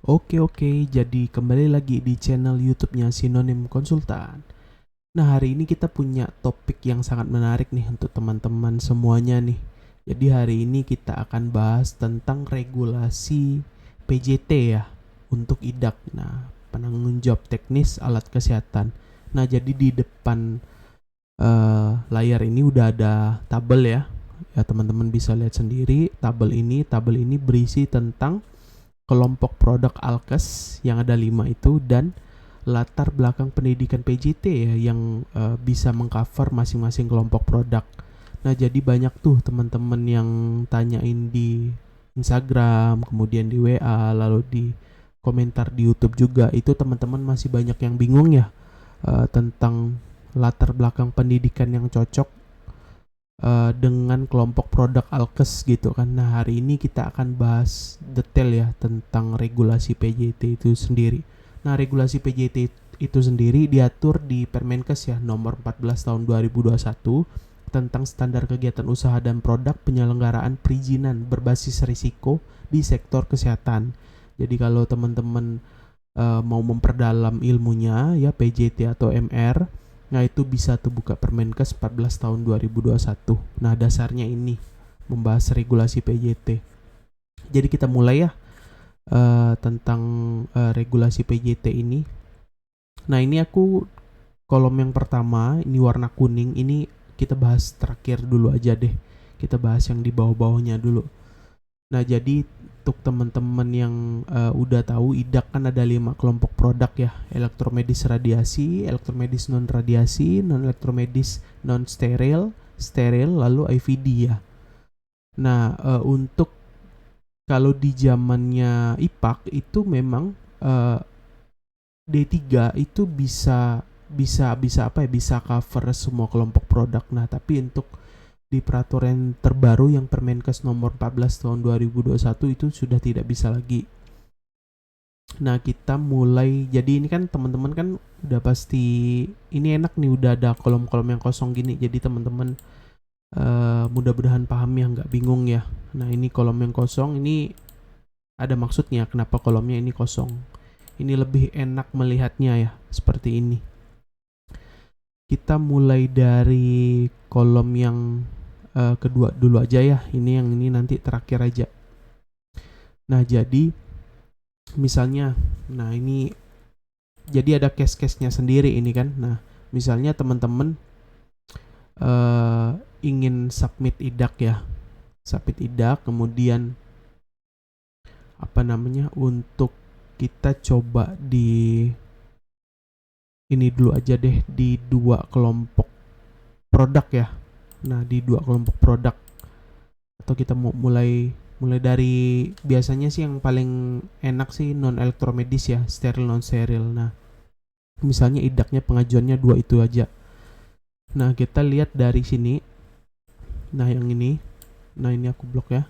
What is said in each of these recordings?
Oke, jadi kembali lagi di channel YouTube-nya Sinonim Konsultan. Nah, hari ini kita punya topik yang sangat menarik nih untuk teman-teman semuanya nih. Jadi hari ini kita akan bahas tentang regulasi PJT ya untuk IDAK. Nah, penanggung jawab teknis alat kesehatan. Nah, jadi di depan layar ini udah ada tabel ya. Ya, teman-teman bisa lihat sendiri tabel ini berisi tentang kelompok produk Alkes yang ada 5 itu dan latar belakang pendidikan PJT ya yang bisa mengcover masing-masing kelompok produk. Nah, jadi banyak tuh teman-teman yang tanyain di Instagram, kemudian di WA, lalu di komentar di YouTube juga. Itu teman-teman masih banyak yang bingung ya tentang latar belakang pendidikan yang cocok dengan kelompok produk Alkes gitu kan. Nah, hari ini kita akan bahas detail ya tentang regulasi PJT itu sendiri. Nah, regulasi PJT itu sendiri diatur di Permenkes ya nomor 14 tahun 2021 tentang standar kegiatan usaha dan produk penyelenggaraan perizinan berbasis risiko di sektor kesehatan. Jadi kalau teman-teman mau memperdalam ilmunya ya PJT atau MR, nah itu bisa tuh buka Permenkes 14 tahun 2021. Nah, dasarnya ini membahas regulasi PJT. Jadi kita mulai ya tentang regulasi PJT ini. Nah, ini aku kolom yang pertama, ini warna kuning, ini kita bahas terakhir dulu aja deh. Kita bahas yang di bawah-bawahnya dulu. Nah, jadi untuk teman-teman yang udah tahu IDAK kan ada 5 kelompok produk ya. Elektromedis radiasi, elektromedis non radiasi, non elektromedis non steril, steril, lalu IVD ya. Nah, untuk kalau di zamannya IPAK itu memang D3 itu bisa apa ya? Bisa cover semua kelompok produk. Nah, tapi untuk di peraturan terbaru yang Permenkes nomor 14 tahun 2021 itu sudah tidak bisa lagi. Nah, kita mulai, jadi ini kan teman-teman kan udah pasti ini enak nih, udah ada kolom-kolom yang kosong gini. Jadi teman-teman mudah-mudahan paham ya, nggak bingung ya. Nah, ini kolom yang kosong ini ada maksudnya kenapa kolomnya ini kosong. Ini lebih enak melihatnya ya, seperti ini. Kita mulai dari kolom yang kedua dulu aja ya. Ini yang ini nanti terakhir aja. Nah, jadi misalnya, nah ini jadi ada case-case-nya sendiri ini kan. Nah, misalnya teman-teman ingin submit IDAK ya. Submit IDAK, kemudian apa namanya, untuk kita coba di ini dulu aja deh, di 2 kelompok produk ya. Nah, di 2 kelompok produk, atau kita mau mulai dari biasanya sih yang paling enak sih non elektromedis ya, steril non steril. Nah, misalnya idaknya pengajuannya 2 itu aja. Nah, kita lihat dari sini. Nah, yang ini. Nah, ini aku blok ya.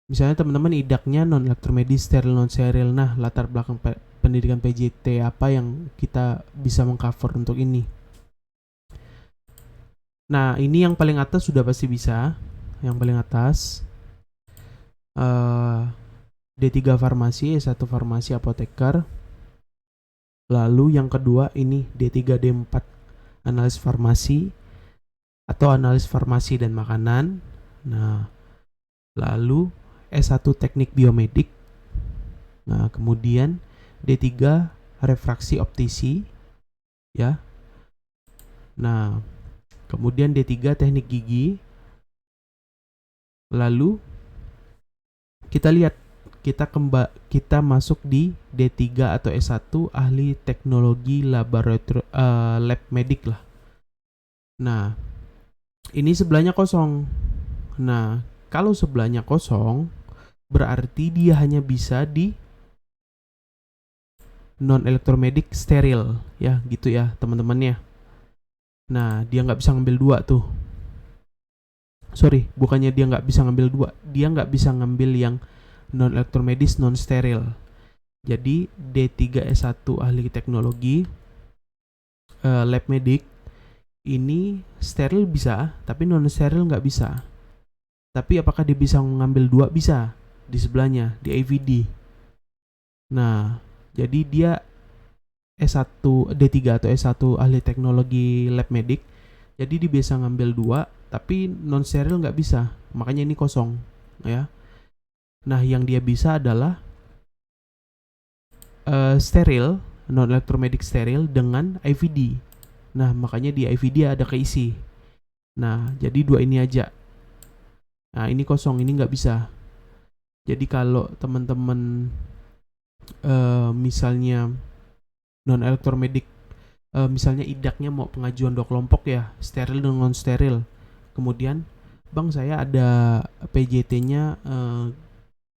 Misalnya teman-teman idaknya non elektromedis, steril non steril. Nah, latar belakang pendidikan PJT apa yang kita bisa mengcover untuk ini. Nah, ini yang paling atas sudah pasti bisa. Yang paling atas D3 farmasi, S1 farmasi apoteker. Lalu yang kedua ini D3 D4 analis farmasi atau analis farmasi dan makanan. Nah, lalu S1 teknik biomedik. Nah, kemudian D3 refraksi optisi ya. Nah, kemudian D3 teknik gigi. Lalu kita lihat kita masuk di D3 atau S1 ahli teknologi laboratorium lab medik lah. Nah, ini sebelahnya kosong. Nah, kalau sebelahnya kosong berarti dia hanya bisa di non elektromedik steril ya, gitu ya teman-temannya. Nah, dia nggak bisa ngambil 2 tuh. Sorry, bukannya dia nggak bisa ngambil 2, dia nggak bisa ngambil yang non elektromedis non steril. Jadi D3 S1 ahli teknologi lab medik ini steril bisa, tapi non steril nggak bisa. Tapi apakah dia bisa mengambil 2? Bisa, di sebelahnya di IVD. Nah, jadi dia S1 D3 atau S1 ahli teknologi lab medik. Jadi dia bisa ngambil 2, tapi non steril nggak bisa. Makanya ini kosong, ya. Nah, yang dia bisa adalah steril, non elektromedik steril dengan IVD. Nah, makanya di IVD ada keisi. Nah, jadi 2 ini aja. Nah, ini kosong, ini nggak bisa. Jadi kalau teman-teman misalnya non elektromedik, misalnya idaknya mau pengajuan 2 kelompok ya, steril dan non steril. Kemudian, bang saya ada PJT-nya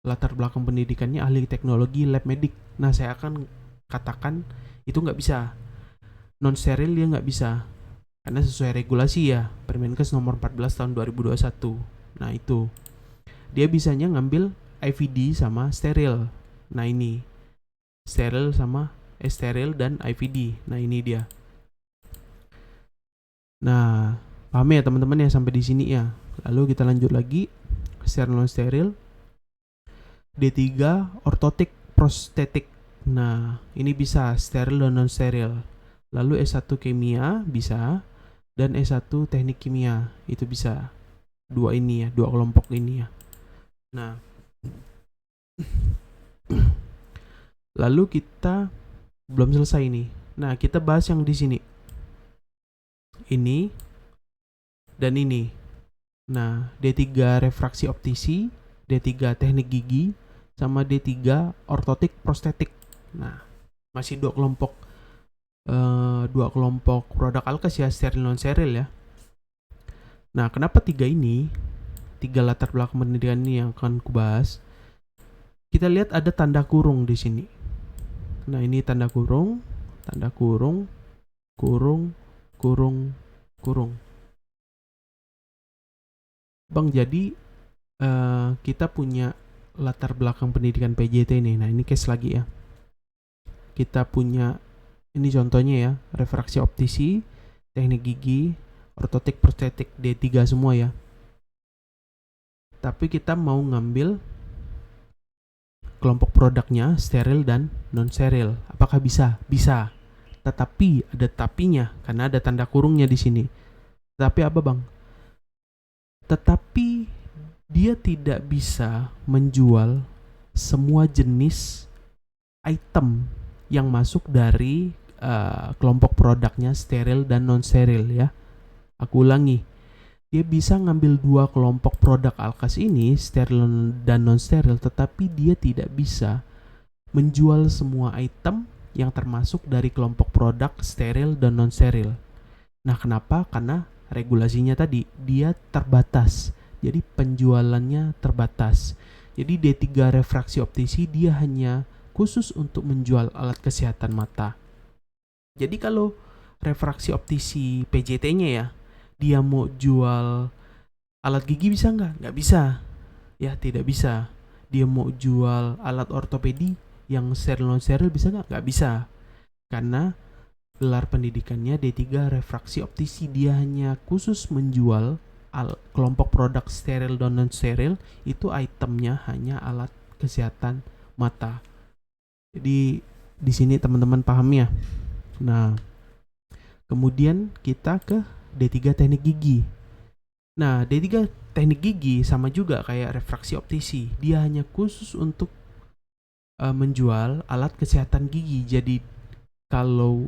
latar belakang pendidikannya ahli teknologi lab medik. Nah, saya akan katakan itu nggak bisa. Non steril dia nggak bisa. Karena sesuai regulasi ya, Permenkes nomor 14 tahun 2021. Nah, itu. Dia bisanya ngambil IVD sama steril. Nah, ini. Steril sama steril dan IVD. Nah, ini dia. Nah, paham ya teman-teman ya sampai di sini ya. Lalu kita lanjut lagi. Steril non steril. D3 ortotik prostetik. Nah, ini bisa steril dan non steril. Lalu S1 kimia bisa dan S1 teknik kimia itu bisa. 2 ini ya, 2 kelompok ini ya. Nah, lalu kita belum selesai nih. Nah, kita bahas yang di sini. Ini dan ini. Nah, D3 refraksi optisi, D3 teknik gigi, sama D3 ortotik prostetik. Nah, masih 2 kelompok 2 kelompok produk alkes ya, steril non steril ya. Nah, kenapa 3 ini? 3 latar belakang pendidikan ini yang akan kubahas. Kita lihat ada tanda kurung di sini. Nah, ini tanda kurung, kurung, kurung. Bang, jadi kita punya latar belakang pendidikan PJT ini. Nah, ini case lagi ya. Kita punya, ini contohnya ya, refraksi optisi, teknik gigi, ortotik prostetik, D3 semua ya. Tapi kita mau ngambil kelompok produknya steril dan non steril. Apakah bisa? Bisa. Tetapi ada tapinya karena ada tanda kurungnya di sini. Tapi apa, Bang? Tetapi dia tidak bisa menjual semua jenis item yang masuk dari kelompok produknya steril dan non steril ya. Aku ulangi, dia bisa ngambil 2 kelompok produk alkas ini, steril dan non steril, tetapi dia tidak bisa menjual semua item yang termasuk dari kelompok produk steril dan non steril. Nah, kenapa? Karena regulasinya tadi dia terbatas. Jadi penjualannya terbatas. Jadi D3 refraksi optisi dia hanya khusus untuk menjual alat kesehatan mata. Jadi kalau refraksi optisi PJT-nya ya, dia mau jual alat gigi bisa nggak? Nggak bisa. Ya, tidak bisa. Dia mau jual alat ortopedi yang steril non steril bisa nggak? Nggak bisa. Karena gelar pendidikannya D3 refraksi optisi, dia hanya khusus menjual kelompok produk steril dan non steril, itu itemnya hanya alat kesehatan mata. Jadi di sini teman-teman paham ya. Nah, kemudian kita ke D3 teknik gigi. Nah, D3 teknik gigi sama juga kayak refraksi optisi, dia hanya khusus untuk menjual alat kesehatan gigi. Jadi kalau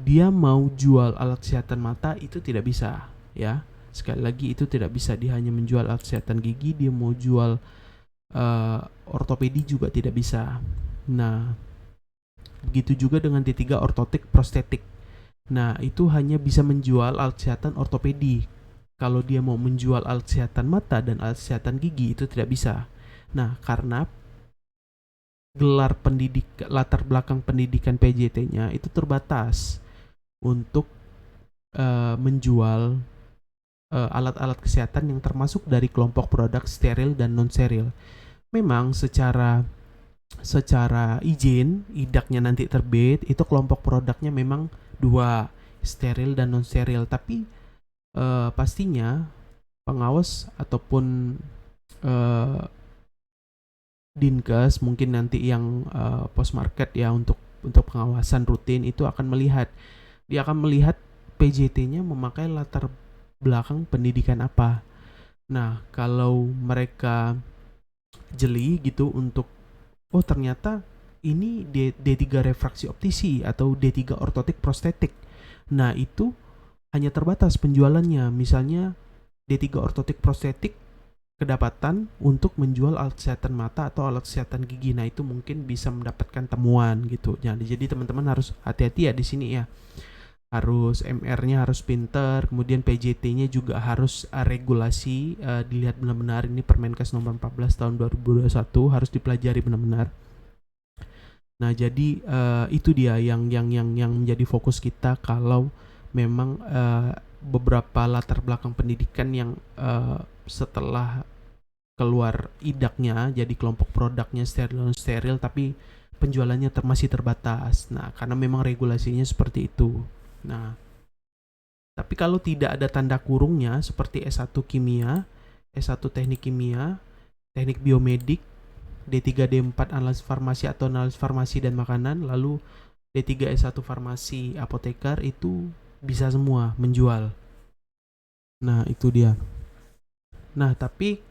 dia mau jual alat kesehatan mata itu tidak bisa ya. Sekali lagi itu tidak bisa, dia hanya menjual alat kesehatan gigi. Dia mau jual ortopedi juga tidak bisa. Nah, begitu juga dengan D3 ortotik prostetik. Nah, itu hanya bisa menjual alat kesehatan ortopedi. Kalau dia mau menjual alat kesehatan mata dan alat kesehatan gigi itu tidak bisa. Nah, karena gelar pendidik latar belakang pendidikan PJT-nya itu terbatas untuk menjual alat-alat kesehatan yang termasuk dari kelompok produk steril dan non steril. Memang secara izin idaknya nanti terbit itu kelompok produknya memang 2, steril dan non steril, tapi pastinya pengawas ataupun Dinkes mungkin nanti yang post market ya, untuk pengawasan rutin itu akan melihat, dia akan melihat PJT-nya memakai latar belakang pendidikan apa. Nah, kalau mereka jeli gitu untuk ternyata ini D3 refraksi optisi atau D3 ortotik prostetik. Nah, itu hanya terbatas penjualannya. Misalnya D3 ortotik prostetik kedapatan untuk menjual alat kesehatan mata atau alat kesehatan gigi. Nah, itu mungkin bisa mendapatkan temuan gitu. Jadi teman-teman harus hati-hati ya di sini ya. Harus MR-nya harus pinter, kemudian PJT-nya juga harus regulasi, dilihat benar-benar. Ini Permenkes nomor 14 tahun 2021 harus dipelajari benar-benar. Nah, jadi itu dia yang menjadi fokus kita kalau memang beberapa latar belakang pendidikan yang setelah keluar idaknya jadi kelompok produknya steril tapi penjualannya masih terbatas. Nah, karena memang regulasinya seperti itu. Nah, tapi kalau tidak ada tanda kurungnya seperti S1 kimia, S1 teknik kimia, teknik biomedik, D3 D4 analis farmasi atau analis farmasi dan makanan, lalu D3 S1 farmasi apoteker, itu bisa semua menjual. Nah, itu dia. Nah, tapi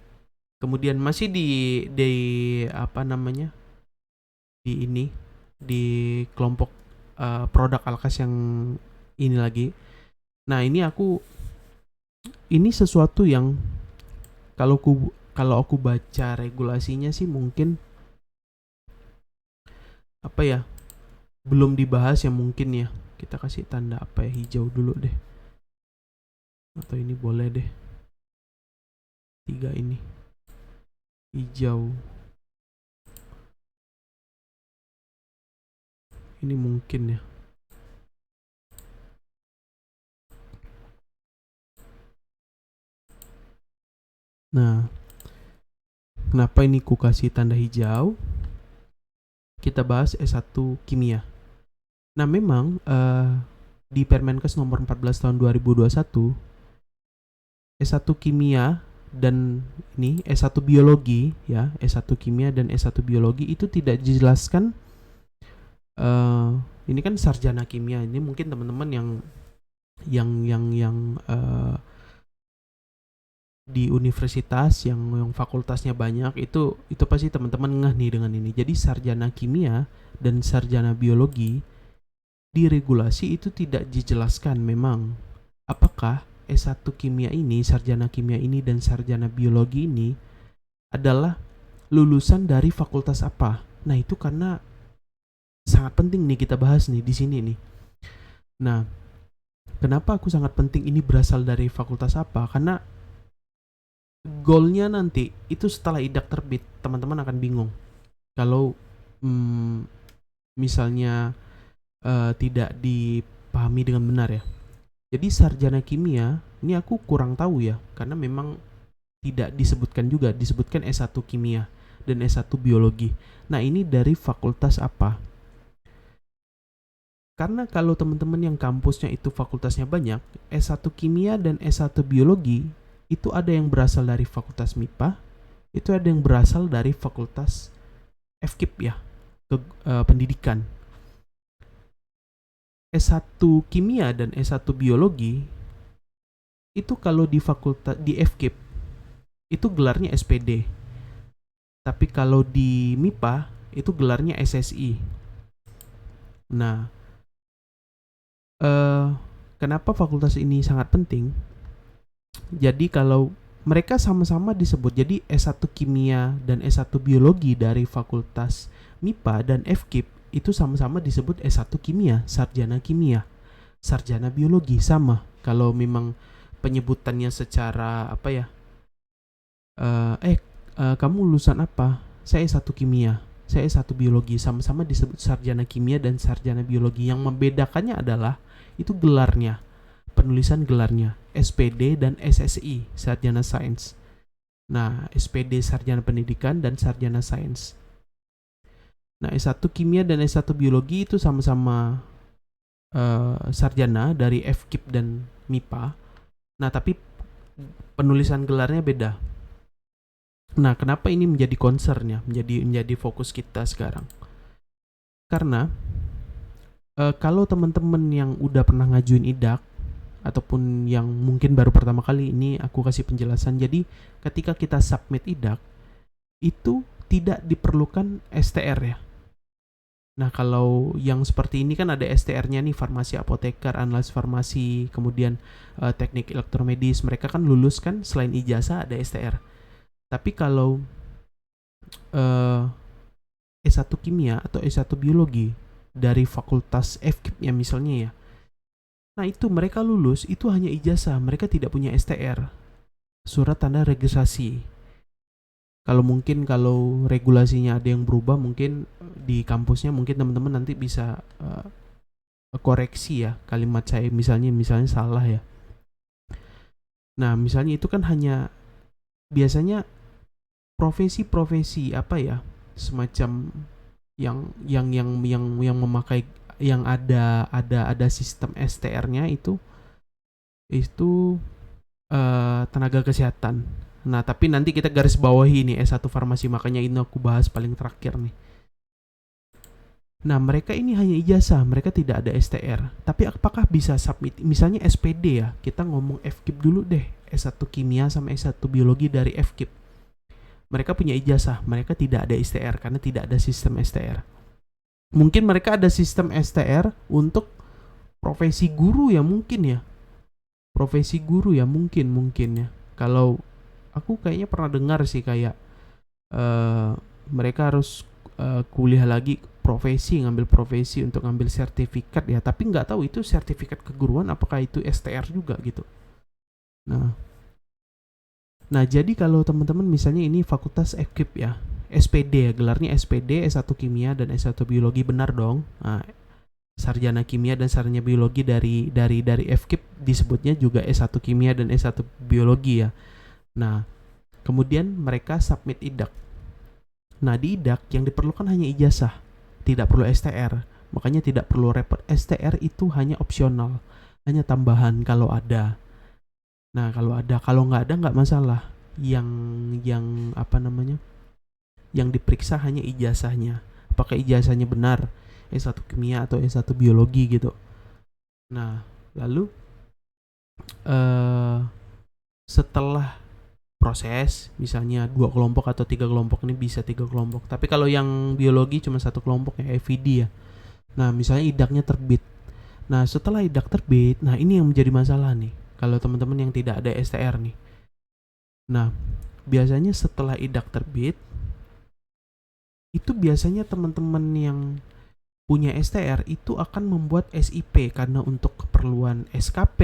kemudian masih di apa namanya? Di ini, di kelompok produk Alkas yang ini lagi. Nah, ini sesuatu yang kalau aku baca regulasinya sih mungkin apa ya, belum dibahas ya mungkin ya. Kita kasih tanda apa ya, hijau dulu deh, atau ini boleh deh, 3 ini hijau, ini mungkin ya. Nah, kenapa ini ku kasih tanda hijau? Kita bahas S1 kimia. Nah, memang di Permenkes nomor 14 tahun 2021, S1 kimia dan ini S1 biologi ya, S1 kimia dan S1 biologi itu tidak dijelaskan. Ini kan sarjana kimia, ini mungkin teman-teman yang di universitas yang fakultasnya banyak, itu pasti teman-teman ngeh nih dengan ini. Jadi sarjana kimia dan sarjana biologi di regulasi itu tidak dijelaskan memang apakah S1 kimia ini, sarjana kimia ini dan sarjana biologi ini adalah lulusan dari fakultas apa. Nah, itu karena sangat penting nih kita bahas nih di sini nih. Nah, kenapa aku sangat penting ini berasal dari fakultas apa? Karena goalnya nanti itu setelah idak terbit, teman-teman akan bingung kalau misalnya tidak dipahami dengan benar ya. Jadi sarjana kimia ini aku kurang tahu ya, karena memang tidak disebutkan juga, disebutkan S1 kimia dan S1 biologi. Nah, ini dari fakultas apa? Karena kalau teman-teman yang kampusnya itu fakultasnya banyak, S1 kimia dan S1 biologi itu ada yang berasal dari fakultas MIPA, itu ada yang berasal dari fakultas FKIP ya, pendidikan. S1 kimia dan S1 biologi itu kalau di fakultas di FKIP itu gelarnya SPD. Tapi kalau di MIPA itu gelarnya SSI. Nah, kenapa fakultas ini sangat penting? Jadi kalau mereka sama-sama disebut, jadi S1 kimia dan S1 biologi dari fakultas MIPA dan FKIP itu sama-sama disebut S1 kimia, sarjana kimia. Sarjana biologi sama. Kalau memang penyebutannya secara apa ya? Kamu lulusan apa? Saya S1 kimia. Saya S1 biologi, sama-sama disebut sarjana kimia dan sarjana biologi. Yang membedakannya adalah itu gelarnya, penulisan gelarnya, SPD dan SSI, sarjana sains. Nah, SPD sarjana pendidikan dan sarjana sains. Nah, S1 kimia dan S1 biologi itu sama-sama sarjana dari FKIP dan MIPA. Nah, tapi penulisan gelarnya beda. Nah, kenapa ini menjadi concern ya, menjadi fokus kita sekarang? Karena kalau teman-teman yang udah pernah ngajuin IDAK ataupun yang mungkin baru pertama kali, ini aku kasih penjelasan. Jadi ketika kita submit IDAK itu tidak diperlukan STR ya. Nah, kalau yang seperti ini kan ada STR-nya nih, farmasi apoteker, analis farmasi, kemudian teknik elektromedis, mereka kan lulus kan selain ijazah ada STR. Tapi kalau S1 kimia atau S1 biologi dari fakultas FKIP ya misalnya ya, nah itu mereka lulus itu hanya ijazah, mereka tidak punya STR, surat tanda registrasi. Kalau regulasinya ada yang berubah, mungkin di kampusnya mungkin teman-teman nanti bisa koreksi ya kalimat saya, misalnya salah ya. Nah, misalnya itu kan hanya biasanya profesi-profesi apa ya, semacam yang memakai yang ada sistem STR-nya itu tenaga kesehatan. Nah, tapi nanti kita garis bawahi nih S1 farmasi, makanya ini aku bahas paling terakhir nih. Nah, mereka ini hanya ijazah, mereka tidak ada STR. Tapi apakah bisa submit? Misalnya SPD ya, kita ngomong FKIP dulu deh. S1 kimia sama S1 biologi dari FKIP. Mereka punya ijazah, mereka tidak ada STR karena tidak ada sistem STR. Mungkin mereka ada sistem STR untuk profesi guru ya mungkin ya. Profesi guru ya mungkin ya. Kalau aku kayaknya pernah dengar sih kayak mereka harus kuliah lagi ngambil profesi untuk ngambil sertifikat ya, tapi nggak tahu itu sertifikat keguruan apakah itu STR juga gitu. Nah jadi kalau teman-teman misalnya ini fakultas FKIP ya, SPD ya, gelarnya SPD, S1 kimia dan S1 biologi, benar dong. Nah, sarjana kimia dan sarjana biologi dari FKIP disebutnya juga S1 kimia dan S1 biologi ya. Nah, kemudian mereka submit IDAK. Nah, di IDAK yang diperlukan hanya ijazah, tidak perlu STR. Makanya tidak perlu repot. STR itu hanya opsional, hanya tambahan kalau ada. Nah, kalau nggak ada nggak masalah. Yang apa namanya? Yang diperiksa hanya ijazahnya. Apakah ijazahnya benar S1 kimia atau S1 biologi gitu. Nah, lalu setelah proses, misalnya 2 kelompok atau 3 kelompok, ini bisa 3 kelompok. Tapi kalau yang biologi cuma 1 kelompok ya, FVD ya. Nah, misalnya IDAK-nya terbit. Nah, setelah IDAK terbit, nah ini yang menjadi masalah nih. Kalau teman-teman yang tidak ada STR nih. Nah, biasanya setelah IDAK terbit, itu biasanya teman-teman yang punya STR itu akan membuat SIP karena untuk keperluan SKP,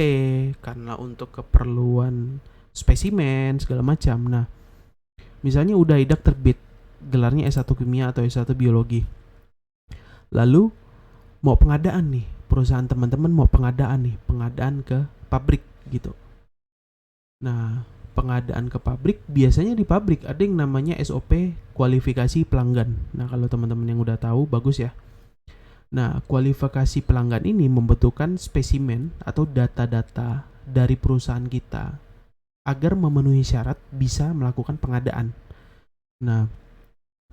karena untuk keperluan spesimen segala macam. Nah, misalnya udah IDAK terbit, gelarnya S1 kimia atau S1 biologi. Lalu mau pengadaan nih, perusahaan teman-teman mau pengadaan ke pabrik gitu. Nah, pengadaan ke pabrik, biasanya di pabrik ada yang namanya SOP kualifikasi pelanggan. Nah, kalau teman-teman yang udah tahu bagus ya. Nah, kualifikasi pelanggan ini membutuhkan spesimen atau data-data dari perusahaan kita agar memenuhi syarat bisa melakukan pengadaan. Nah,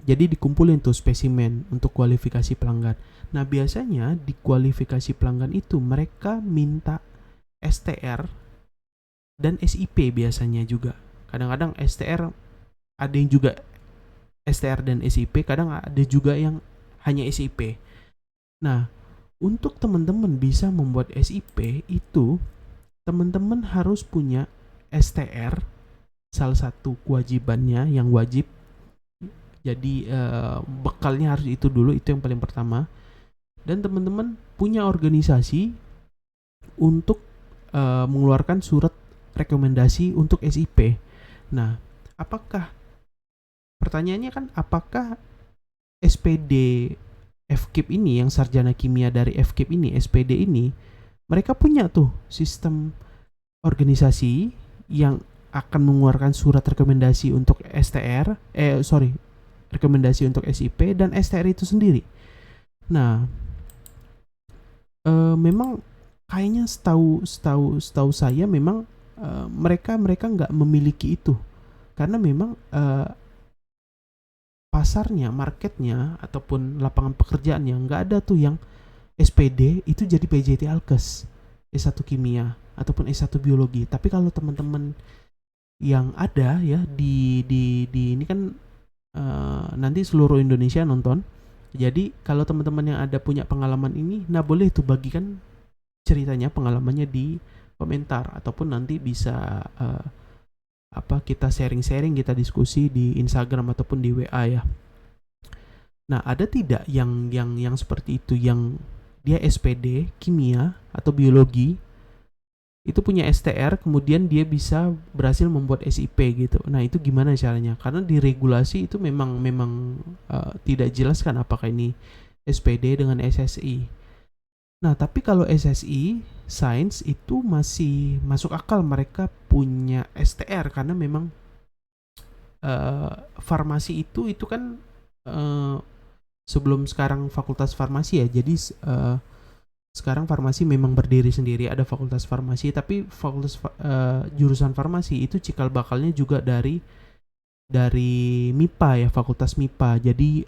jadi dikumpulin tuh spesimen untuk kualifikasi pelanggan. Nah, biasanya di kualifikasi pelanggan itu mereka minta STR dan SIP biasanya juga. Kadang-kadang STR ada yang juga STR dan SIP, kadang ada juga yang hanya SIP. Nah, untuk teman-teman bisa membuat SIP itu teman-teman harus punya STR, salah satu kewajibannya yang wajib. Jadi bekalnya harus itu dulu, itu yang paling pertama. Dan teman-teman punya organisasi untuk mengeluarkan surat rekomendasi untuk SIP. Nah, pertanyaannya kan apakah SPD FKIP ini, yang sarjana kimia dari FKIP ini, SPD ini, mereka punya tuh sistem organisasi yang akan mengeluarkan surat rekomendasi untuk STR, rekomendasi untuk SIP dan STR itu sendiri. Nah, memang kayaknya setahu saya memang mereka nggak memiliki itu, karena memang pasarnya, marketnya ataupun lapangan pekerjaannya nggak ada tuh yang SPD itu jadi PJT Alkes, S1 kimia ataupun S1 biologi. Tapi kalau teman-teman yang ada ya di ini kan nanti seluruh Indonesia nonton. Jadi kalau teman-teman yang ada punya pengalaman ini, nah boleh tuh bagikan ceritanya, pengalamannya di komentar ataupun nanti bisa kita sharing-sharing, kita diskusi di Instagram ataupun di WA ya. Nah, ada tidak yang seperti itu, yang dia SPD kimia atau biologi itu punya STR, kemudian dia bisa berhasil membuat SIP gitu. Nah, itu gimana caranya? Karena di regulasi itu memang tidak jelas kan apakah ini SPD dengan SSI. Nah, tapi kalau SSI Sains itu masih masuk akal mereka punya STR, karena memang farmasi itu kan sebelum sekarang fakultas farmasi ya. Jadi sekarang farmasi memang berdiri sendiri, ada fakultas farmasi, tapi fakultas jurusan farmasi itu cikal bakalnya juga dari MIPA ya, fakultas MIPA. Jadi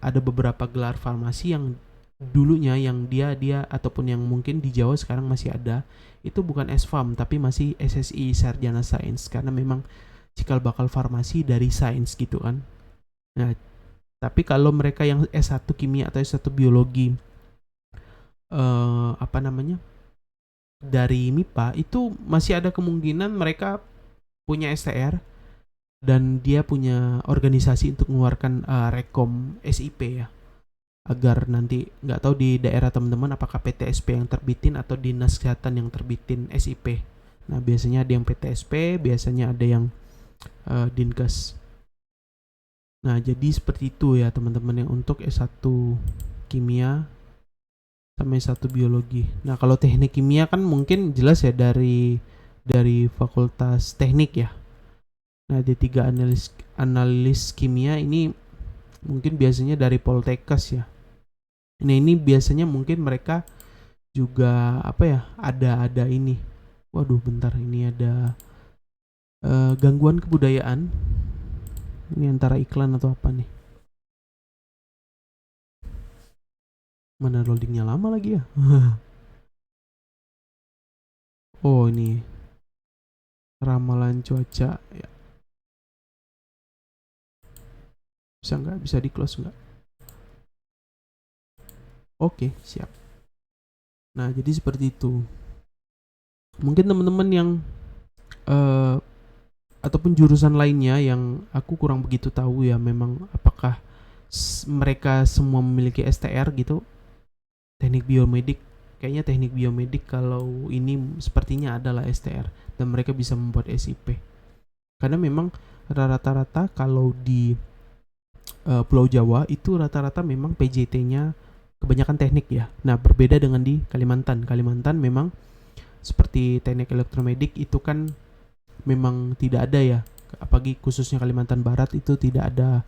ada beberapa gelar farmasi yang dulunya yang dia ataupun yang mungkin di Jawa sekarang masih ada, itu bukan SFAM tapi masih SSI, Sarjana Sains, karena memang cikal bakal farmasi dari sains gitu kan. Nah, tapi kalau mereka yang S1 kimia atau S1 biologi dari MIPA itu masih ada kemungkinan mereka punya STR dan dia punya organisasi untuk mengeluarkan rekom SIP ya, agar nanti nggak tahu di daerah teman-teman apakah PTSP yang terbitin atau dinas kesehatan yang terbitin SIP. Nah, biasanya ada yang PTSP, biasanya ada yang Dinkes. Nah, jadi seperti itu ya teman-teman yang untuk S1 kimia sama S1 biologi. Nah, kalau teknik kimia kan mungkin jelas ya dari fakultas teknik ya. Nah, D3 analis kimia ini mungkin biasanya dari Poltekkes ya. Nah, ini biasanya mungkin mereka juga ada ini. Waduh, bentar, ini ada gangguan kebudayaan. Ini antara iklan atau apa nih? Mana loadingnya lama lagi ya? Oh, ini ramalan cuaca ya. Bisa di close nggak? Oke, siap. Nah, jadi seperti itu. Mungkin teman-teman yang ataupun jurusan lainnya yang aku kurang begitu tahu ya, memang apakah mereka semua memiliki STR gitu. Teknik biomedik, kayaknya teknik biomedik kalau ini sepertinya adalah STR dan mereka bisa membuat SIP. Karena memang rata-rata kalau di Pulau Jawa itu rata-rata memang PJT-nya kebanyakan teknik ya. Nah, berbeda dengan di Kalimantan. Kalimantan memang seperti teknik elektromedik itu kan memang tidak ada ya. Apalagi khususnya Kalimantan Barat itu tidak ada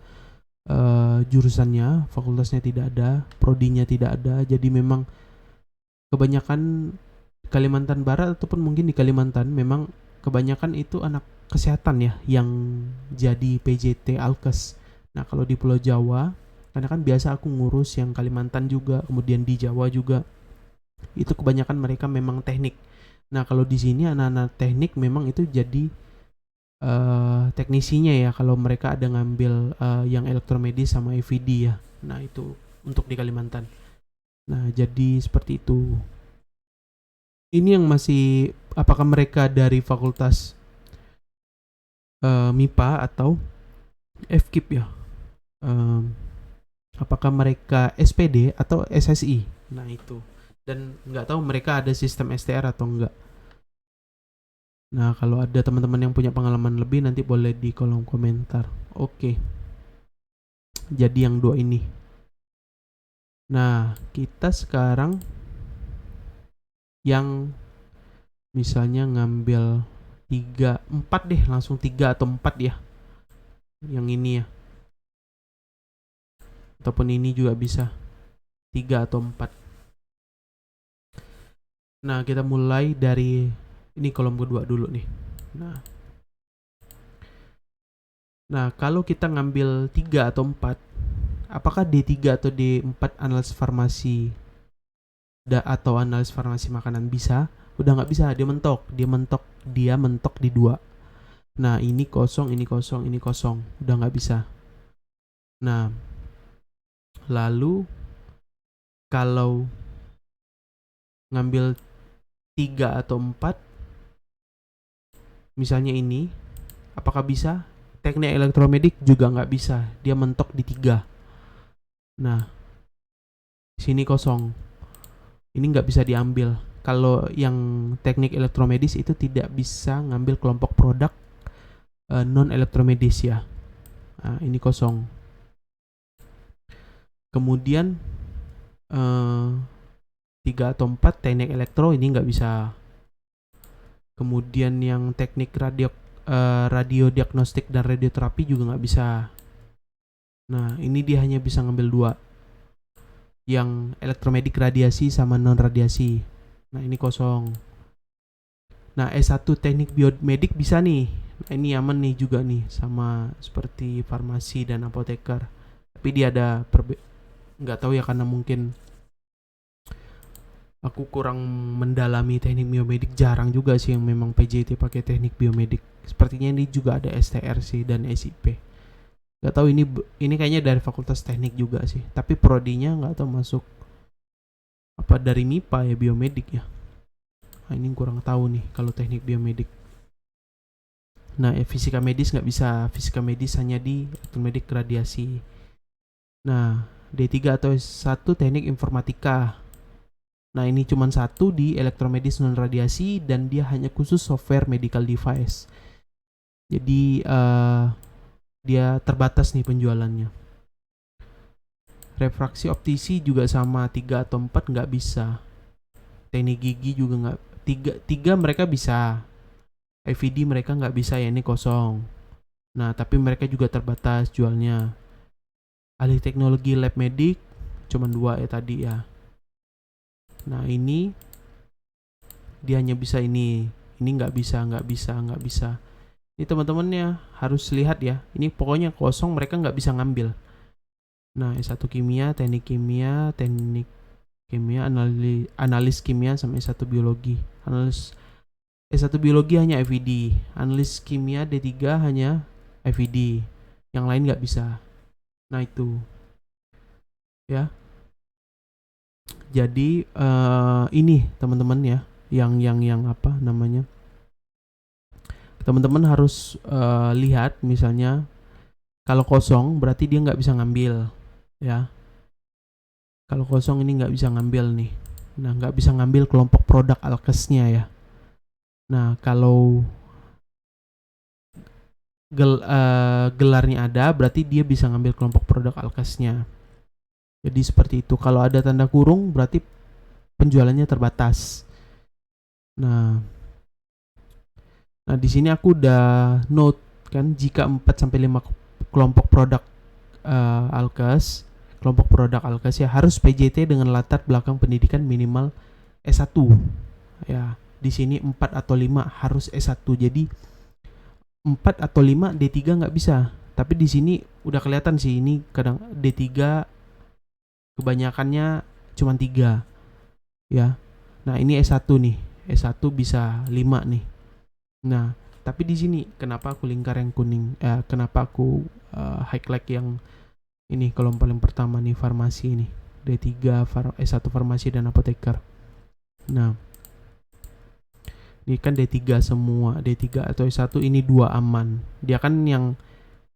jurusannya, fakultasnya tidak ada, prodinya tidak ada. Jadi memang kebanyakan Kalimantan Barat ataupun mungkin di Kalimantan memang kebanyakan itu anak kesehatan ya yang jadi PJT Alkes. Nah, kalau di Pulau Jawa, karena kan biasa aku ngurus yang Kalimantan juga, kemudian di Jawa juga, itu kebanyakan mereka memang teknik. Nah, kalau di sini anak-anak teknik memang itu jadi teknisinya ya, kalau mereka ada ngambil yang elektromedis sama EVD ya. Nah, itu untuk di Kalimantan. Nah, jadi seperti itu. Ini yang masih, apakah mereka dari fakultas MIPA atau FKIP ya? Apakah mereka SPD atau SSI? Nah, itu. Dan nggak tahu mereka ada sistem STR atau enggak. Nah, kalau ada teman-teman yang punya pengalaman lebih nanti boleh di kolom komentar. Oke. Jadi yang dua ini. Nah, kita sekarang yang misalnya ngambil 3, 4 deh, langsung 3 atau 4 ya. Yang ini ya. Ataupun ini juga bisa 3 atau 4. Nah, kita mulai dari ini kolom kedua dulu nih. Nah, Nah, kalau kita ngambil 3 atau 4, apakah D3 atau D4 analis farmasi atau analis farmasi makanan bisa? Udah nggak bisa, dia mentok di 2. Nah, ini kosong, ini kosong, ini kosong. Udah nggak bisa. Nah, lalu kalau ngambil 3 atau 4, misalnya ini, apakah bisa? Teknik elektromedik juga nggak bisa, dia mentok di 3. Nah, sini kosong, ini nggak bisa diambil. Kalau yang teknik elektromedis itu tidak bisa ngambil kelompok produk non elektromedis ya. Nah, ini kosong. Kemudian 3 atau 4 teknik elektro ini nggak bisa. Kemudian yang teknik radiodiagnostik dan radioterapi juga nggak bisa. Nah, ini dia hanya bisa ngambil 2, yang elektromedik radiasi sama non radiasi. Nah, ini kosong. Nah, S1 teknik biomedik bisa nih. Nah, ini aman nih juga nih, sama seperti farmasi dan apoteker. Tapi dia ada nggak tahu ya, karena mungkin aku kurang mendalami teknik biomedik, jarang juga sih yang memang PJT pakai teknik biomedik. Sepertinya ini juga ada STR sih dan SIP. Gak tahu ini kayaknya dari fakultas teknik juga sih. Tapi prodinya nggak tahu masuk apa dari MIPA ya, biomedik ya. Nah, ini kurang tahu nih kalau teknik biomedik. Nah, fisika medis nggak bisa. Fisika medis hanya di elektromedik radiasi. Nah, D3 atau S1 teknik informatika. Nah, ini cuma 1 di elektromedis non radiasi dan dia hanya khusus software medical device. Jadi dia terbatas nih penjualannya. Refraksi optisi juga sama, 3 atau 4 nggak bisa. Teknik gigi juga nggak. 3 mereka bisa. IVD mereka nggak bisa ya, ini kosong. Nah, tapi mereka juga terbatas jualnya. Alih teknologi lab medik cuma 2 ya tadi ya. Nah, ini dia hanya bisa ini nggak bisa. Ini teman-temannya harus lihat ya, ini pokoknya kosong, mereka nggak bisa ngambil. Nah, S1 kimia, teknik kimia, analis kimia, sama S1 biologi. S1 biologi hanya FED, analis kimia D3 hanya FED, yang lain nggak bisa. Nah, itu ya. Jadi ini teman-teman ya, yang apa namanya, teman-teman harus lihat, misalnya kalau kosong berarti dia nggak bisa ngambil ya. Kalau kosong ini nggak bisa ngambil nih. Nah, nggak bisa ngambil kelompok produk alkesnya ya. Nah, kalau gelarnya ada, berarti dia bisa ngambil kelompok produk alkesnya. Jadi seperti itu. Kalau ada tanda kurung berarti penjualannya terbatas. Nah, di sini aku udah note kan, jika 4 sampai 5 kelompok produk alkes, ya harus PJT dengan latar belakang pendidikan minimal S1. Ya, di sini 4 atau 5 harus S1. Jadi 4 atau 5 D3 nggak bisa. Tapi di sini udah kelihatan sih, ini kadang D3 kebanyakannya cuma 3 ya. Nah, ini S1 nih. S1 bisa 5 nih. Nah, tapi di sini kenapa aku lingkar yang kuning? Kenapa aku highlight yang ini, kolom paling pertama nih, farmasi ini. D3 S1 farmasi dan apoteker. Nah, ini kan D3 semua. D3 atau S1 ini 2 aman. Dia kan yang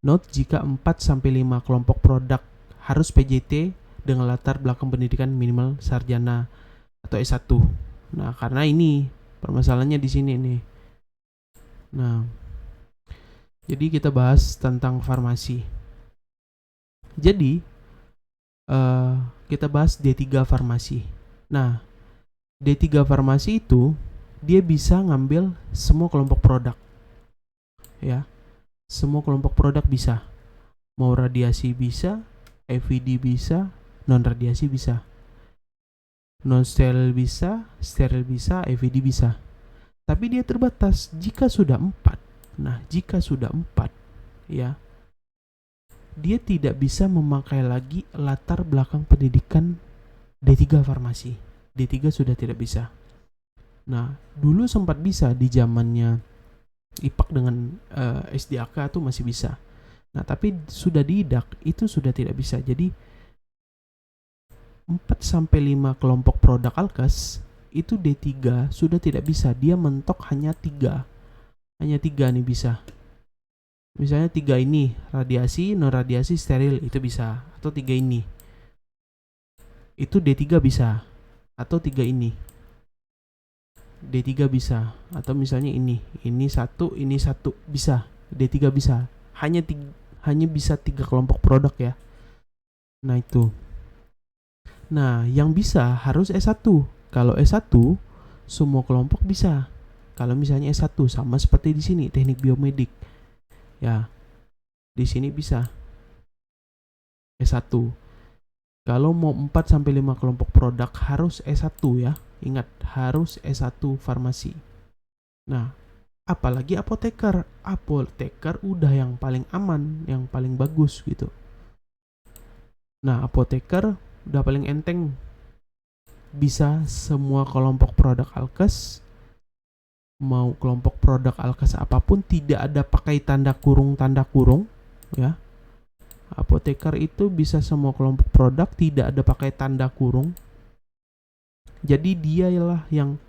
note jika 4 sampai 5 kelompok produk harus PJT dengan latar belakang pendidikan minimal sarjana atau S1. Nah, karena ini permasalahannya di sini nih. Nah, jadi kita bahas tentang farmasi. Jadi kita bahas D3 farmasi. Nah, D3 farmasi itu dia bisa ngambil semua kelompok produk. Ya. Semua kelompok produk bisa. Mau radiasi bisa, FED bisa, non radiasi bisa. Non steril bisa, FED bisa. Tapi dia terbatas jika sudah 4. Nah, jika sudah 4 ya, dia tidak bisa memakai lagi latar belakang pendidikan D3 farmasi. D3 sudah tidak bisa. Nah, dulu sempat bisa di zamannya IPAK dengan SDAK tuh masih bisa. Nah, tapi sudah di IDAK itu sudah tidak bisa. Jadi 4-5 kelompok produk alkes itu D3 sudah tidak bisa. Dia mentok hanya 3. Hanya 3 nih bisa. Misalnya 3 ini, radiasi, non radiasi, steril, itu bisa. Atau 3 ini. Itu D3 bisa. Atau 3 ini. D3 bisa. Atau misalnya ini 1, ini 1 bisa. D3 bisa. Hanya bisa 3 kelompok produk ya. Nah, itu. Nah, yang bisa harus S1. Kalau S1 semua kelompok bisa. Kalau misalnya S1 sama seperti di sini teknik biomedik. Ya. Di sini bisa S1. Kalau mau 4-5 kelompok produk harus S1 ya. Ingat, harus S1 farmasi. Nah, apalagi apoteker. Apoteker udah yang paling aman, yang paling bagus gitu. Nah, apoteker udah paling enteng. Bisa semua kelompok produk alkes. Mau kelompok produk alkes apapun tidak ada pakai tanda kurung ya. Apoteker itu bisa semua kelompok produk, tidak ada pakai tanda kurung. Jadi dia lah yang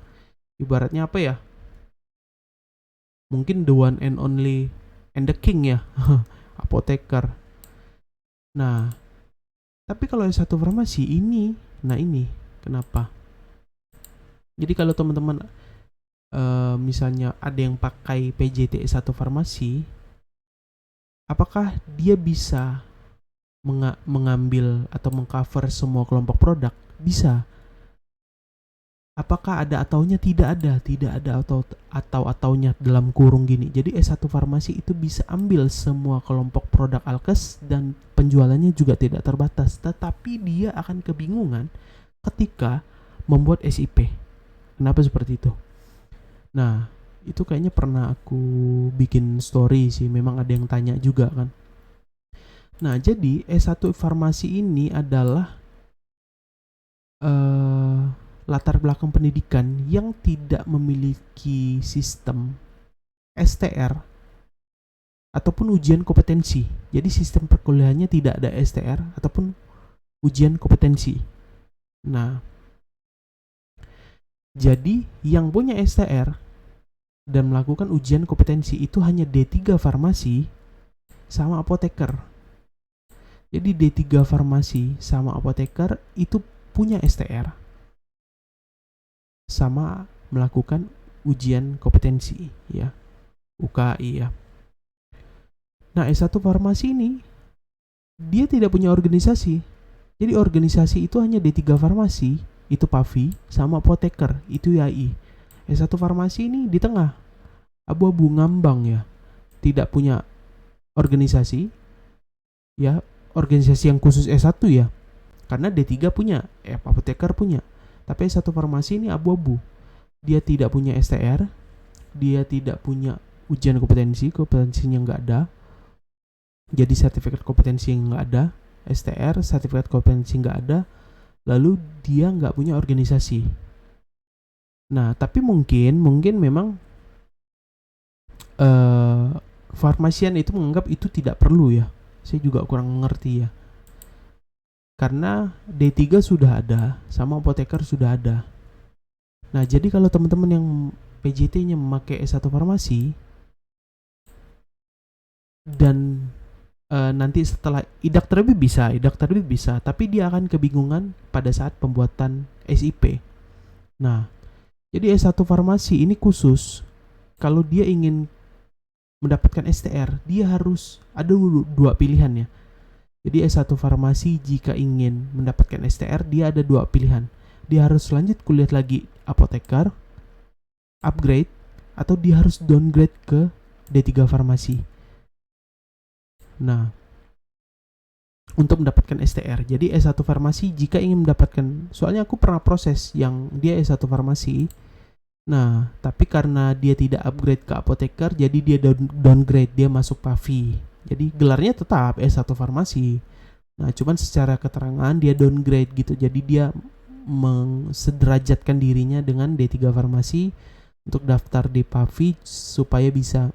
ibaratnya apa ya? Mungkin the one and only and the king ya. Apoteker. Nah, tapi kalau S1 farmasi ini, nah ini kenapa? Jadi kalau teman-teman misalnya ada yang pakai PJT S1 farmasi, apakah dia bisa mengambil atau mengcover semua kelompok produk? Bisa. Apakah ada ataunya? Tidak ada ataunya dalam kurung gini. Jadi S1 farmasi itu bisa ambil semua kelompok produk alkes dan penjualannya juga tidak terbatas. Tetapi dia akan kebingungan ketika membuat SIP. Kenapa seperti itu? Nah, itu kayaknya pernah aku bikin story sih. Memang ada yang tanya juga kan. Nah, jadi S1 farmasi ini adalah latar belakang pendidikan yang tidak memiliki sistem STR ataupun ujian kompetensi. Jadi sistem perkuliahannya tidak ada STR ataupun ujian kompetensi. Nah, jadi yang punya STR dan melakukan ujian kompetensi itu hanya D3 farmasi sama apoteker. Jadi D3 farmasi sama apoteker itu punya STR sama melakukan ujian kompetensi ya, UKI ya. Nah, S1 farmasi ini dia tidak punya organisasi. Jadi organisasi itu hanya D3 farmasi, itu PAVI, sama apoteker, itu YAI. S1 farmasi ini di tengah, abu-abu ngambang ya. Tidak punya organisasi ya, organisasi yang khusus S1 ya. Karena D3 punya, apoteker punya. Tapi S1 farmasi ini abu-abu. Dia tidak punya STR, dia tidak punya ujian kompetensinya nggak ada. Jadi sertifikat kompetensi yang nggak ada, STR, sertifikat kompetensi nggak ada. Lalu dia nggak punya organisasi. Nah, tapi mungkin memang farmasian itu menganggap itu tidak perlu ya. Saya juga kurang mengerti ya. Karena D3 sudah ada, sama apoteker sudah ada. Nah, jadi kalau teman-teman yang PJT-nya memakai S1 farmasi dan nanti setelah IDAK terbit bisa, tapi dia akan kebingungan pada saat pembuatan SIP. Nah, jadi S1 farmasi ini khusus kalau dia ingin mendapatkan STR, dia harus ada dua pilihan ya. Jadi S1 farmasi jika ingin mendapatkan STR, dia ada dua pilihan. Dia harus lanjut kuliah lagi apoteker, upgrade, atau dia harus downgrade ke D3 farmasi. Nah, untuk mendapatkan STR. Jadi S1 farmasi jika ingin mendapatkan, soalnya aku pernah proses yang dia S1 farmasi. Nah, tapi karena dia tidak upgrade ke apoteker, jadi dia downgrade, dia masuk PAVI. Jadi gelarnya tetap S1 Farmasi. Nah, cuman secara keterangan dia downgrade gitu. Jadi dia sederajatkan dirinya dengan D3 Farmasi untuk daftar di PAVI supaya bisa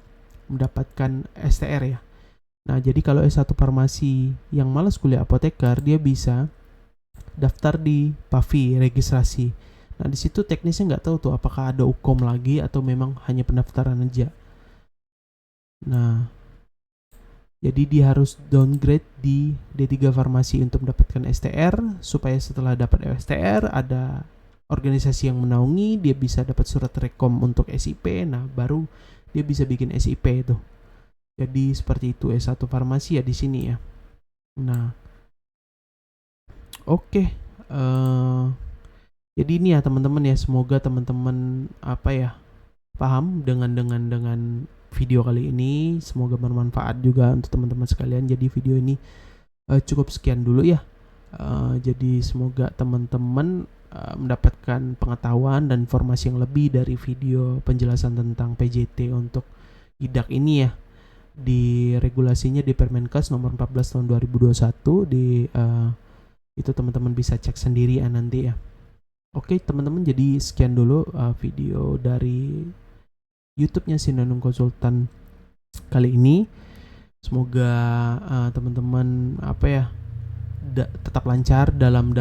mendapatkan STR ya. Nah, jadi kalau S1 Farmasi yang malas kuliah apoteker, dia bisa daftar di PAVI registrasi. Nah, di situ teknisnya nggak tahu tuh apakah ada UKOM lagi atau memang hanya pendaftaran aja. Nah, jadi dia harus downgrade di D3 Farmasi untuk mendapatkan STR, supaya setelah dapat STR ada organisasi yang menaungi, dia bisa dapat surat rekom untuk SIP. Nah, baru dia bisa bikin SIP itu. Jadi seperti itu S1 Farmasi ya di sini ya. Nah, oke. Jadi ini ya teman-teman ya, semoga teman-teman paham dengan video kali ini. Semoga bermanfaat juga untuk teman-teman sekalian. Jadi video ini cukup sekian dulu ya. Jadi semoga teman-teman mendapatkan pengetahuan dan informasi yang lebih dari video penjelasan tentang PJT untuk IDAK ini ya. Di regulasinya di Permenkes nomor 14 tahun 2021 itu teman-teman bisa cek sendiri ya nanti ya. Oke teman-teman, jadi sekian dulu video dari YouTube-nya Sinonim Konsultan kali ini. Semoga teman-teman tetap lancar dalam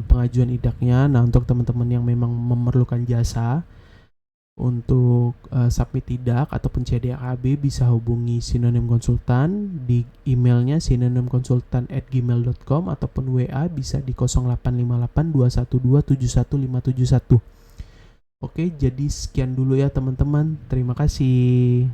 pengajuan IDAK-nya. Nah, untuk teman-teman yang memang memerlukan jasa untuk submit IDAK ataupun CDAKB, bisa hubungi Sinonim Konsultan di emailnya sinonimkonsultan@gmail.com ataupun WA bisa di 085821271571. Oke, jadi sekian dulu ya teman-teman. Terima kasih.